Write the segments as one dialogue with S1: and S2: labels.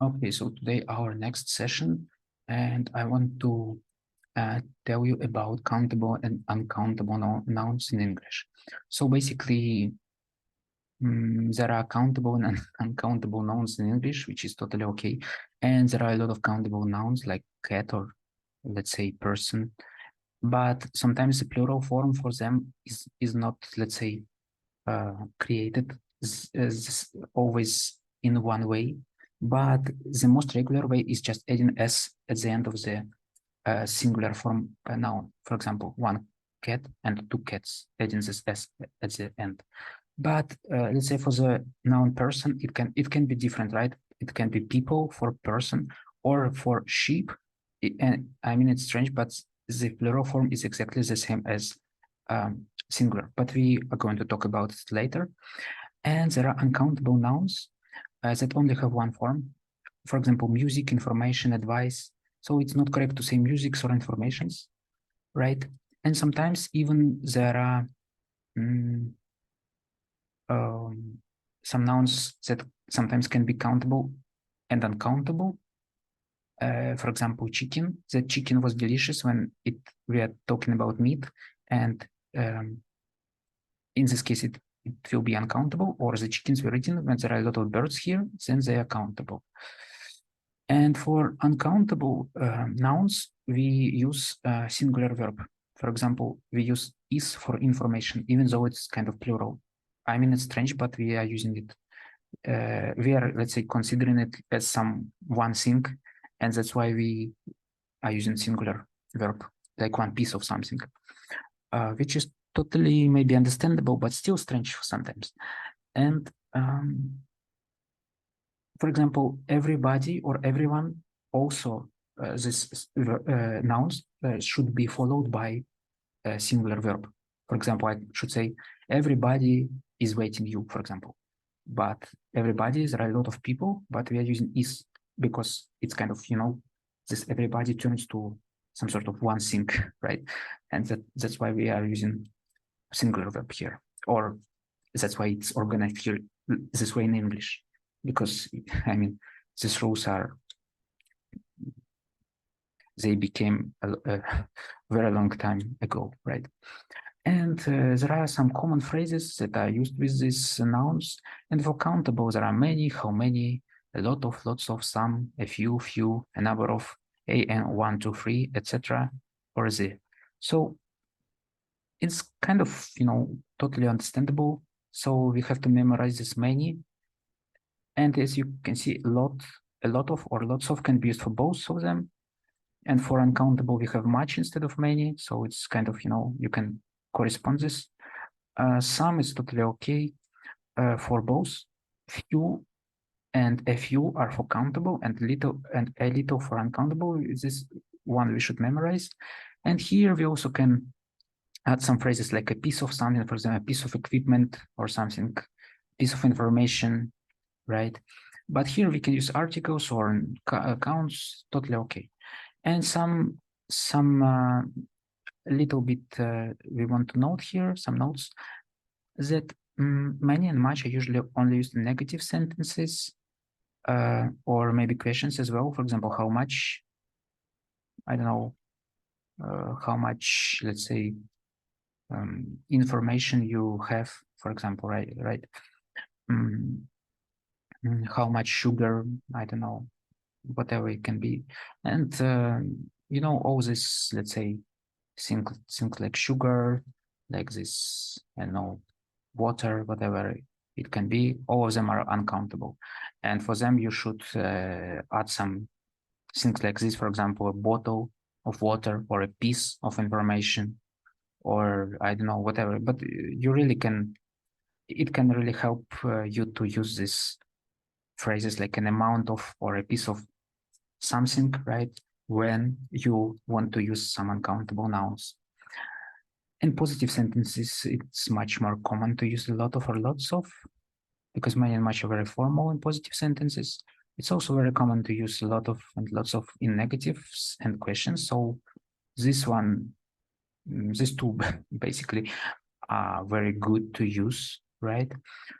S1: Okay, so today our next session, and I want to tell you about countable and uncountable nouns in English. So basically, there are countable and uncountable nouns in English, which is totally okay. And there are a lot of countable nouns like cat or let's say person, but sometimes the plural form for them is not, let's say, created as always in one way, but the most regular way is just adding s at the end of the singular form noun. For example, one cat and two cats, adding this s at the end. But let's say for the noun person, it can be different, right? It can be people for person or for sheep. And I mean, it's strange, but the plural form is exactly the same as singular, but we are going to talk about it later. And there are uncountable nouns that only have one form. For example, music, information, advice. So it's not correct to say musics or informations, right? And sometimes even there are some nouns that sometimes can be countable and uncountable. For example, chicken. The chicken was delicious when we are talking about meat, and in this case, it will be uncountable, or the chickens were eaten when there are a lot of birds here, then they are countable. And for uncountable nouns, we use a singular verb. For example, we use is for information, even though it's kind of plural. I mean, it's strange, but we are using it. We are, let's say, considering it as some one thing, and that's why we are using singular verb, like one piece of something, which is totally maybe understandable, but still strange sometimes. And for example, everybody or everyone also this nouns should be followed by a singular verb. For example, I should say everybody is waiting you, for example. But everybody, there are a lot of people, but we are using is because it's kind of, this everybody turns to some sort of one thing, right? And that's why we are using singular verb here, or that's why it's organized here this way in English, because I mean, these rules they became a very long time ago, right? And there are some common phrases that are used with these nouns. And for countable, there are many, how many, a lot of, lots of, some, a few, a number of, a, and one, two, three, etc. or z. So it's kind of, totally understandable. So we have to memorize this many. And as you can see, a lot of or lots of can be used for both of them. And for uncountable, we have much instead of many. So it's kind of, you can correspond this. Some is totally okay for both. Few and a few are for countable, and a little for uncountable. This one we should memorize. And here we also can add some phrases like a piece of something, for example, a piece of equipment or something, piece of information, right? But here we can use articles or counts, totally okay. And some little bit we want to note here, some notes, that many and much are usually only used in negative sentences or maybe questions as well. For example, how much, I don't know, how much, let's say, information you have, for example, right? How much sugar, I don't know, whatever it can be. And, all this, let's say, things like sugar, like this, I don't know, water, whatever it can be, all of them are uncountable. And for them, you should add some things like this, for example, a bottle of water or a piece of information, or I don't know, whatever. But you really it can really help you to use these phrases like an amount of or a piece of something, right? When you want to use some uncountable nouns. In positive sentences, it's much more common to use a lot of or lots of, because many and much are very formal in positive sentences. It's also very common to use a lot of and lots of in negatives and questions. So these two basically are very good to use, right?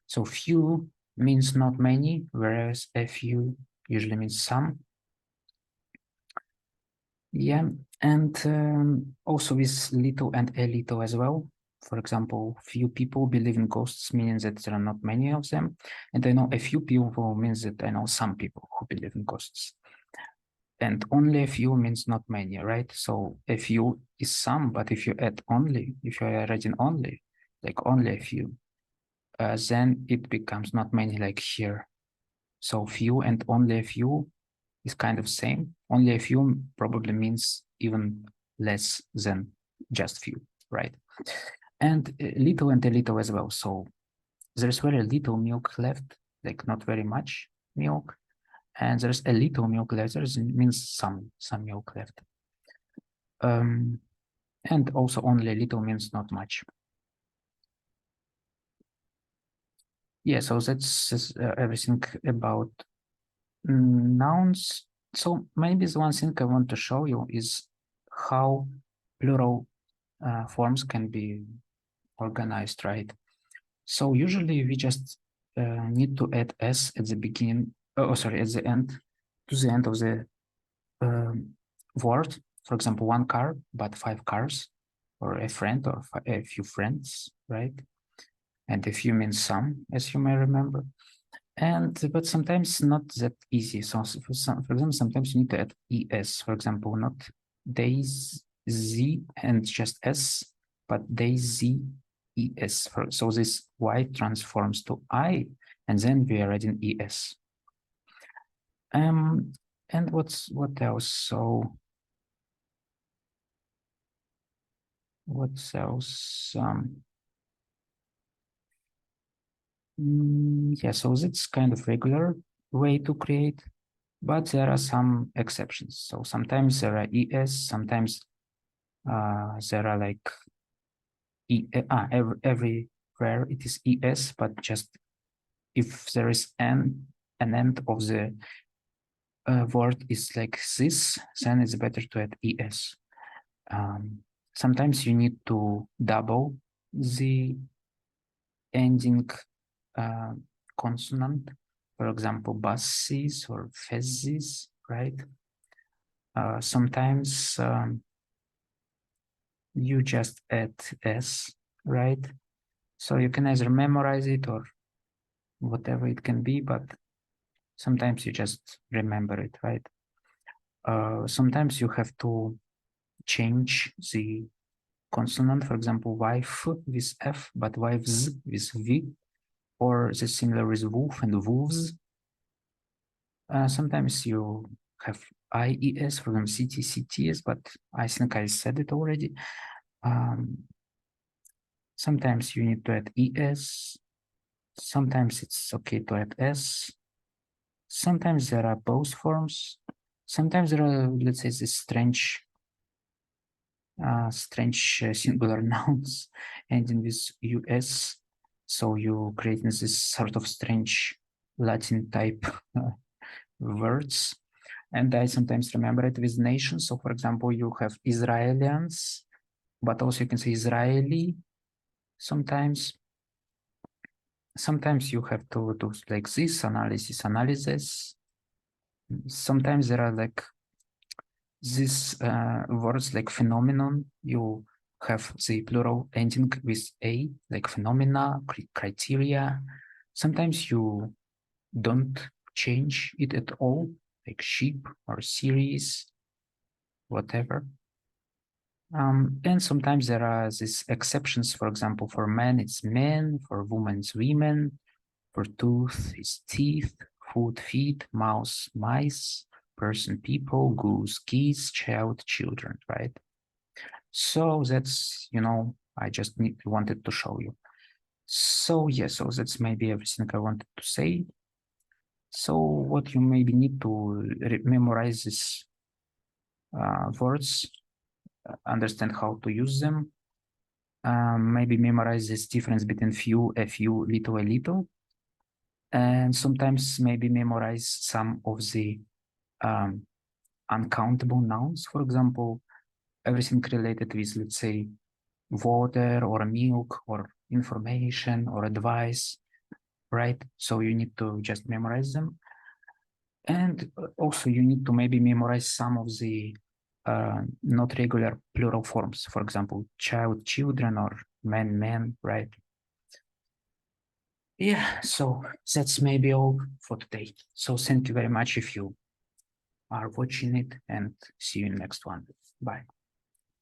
S1: So few means not many, whereas a few usually means some. Yeah, and also with little and a little as well. For example, few people believe in ghosts, meaning that there are not many of them. And I know a few people means that I know some people who believe in ghosts. And only a few means not many, right? So a few is some, but if you add only, if you are adding only, like only a few, then it becomes not many like here. So few and only a few is kind of same. Only a few probably means even less than just few, right? And little and a little as well. So there's very little milk left, like not very much milk. And there's a little milk left, there means some milk left. And also only a little means not much. Yeah, so that's everything about nouns. So maybe the one thing I want to show you is how plural forms can be organized, right? So usually we just need to add s at the beginning, at the end, to the end of the word. For example, one car, but 5 cars, or a friend, or a few friends, right? And a few means some, as you may remember. But sometimes not that easy. So for example, sometimes you need to add es. For example, not days z and just s, but daisy es. So this y transforms to I, and then we are adding es. And what else? So what else? Yeah, so that's kind of regular way to create, but there are some exceptions. So sometimes there are es, sometimes there are like everywhere it is es, but just if there is an end of the word is like this, then it's better to add es. Sometimes you need to double the ending consonant, for example, buses or fezzes, right? Sometimes you just add s, right? So you can either memorize it or whatever it can be, but sometimes you just remember it, right? Sometimes you have to change the consonant, for example, wife with F, but wives with V, or the similar with wolf and wolves. Sometimes you have IES, for example, CTS, but I think I said it already. Sometimes you need to add ES. Sometimes it's okay to add S. Sometimes there are both forms. Sometimes there are, let's say, this strange singular nouns ending with US. So you create this sort of strange Latin type words. And I sometimes remember it with nations. So for example, you have Israelians, but also you can say Israeli sometimes. Sometimes you have to do like this analysis. Sometimes there are like these words like phenomenon. You have the plural ending with a, like phenomena, criteria. Sometimes you don't change it at all, like sheep or series, whatever. And sometimes there are these exceptions. For example, for men, it's men, for women, it's women, for tooth, it's teeth, food, feet, mouse, mice, person, people, goose, geese, child, children, right? So that's, I just wanted to show you. So yeah, so that's maybe everything I wanted to say. So what you maybe need to memorize these words, understand how to use them, maybe memorize this difference between few, a few, little, a little, and sometimes maybe memorize some of the uncountable nouns. For example, everything related with, let's say, water or milk or information or advice, right? So you need to just memorize them. And also you need to maybe memorize some of the not regular plural forms. For example, child, children, or man, men, right? Yeah, so that's maybe all for today. So thank you very much if you are watching it, and see you in the next one. Bye.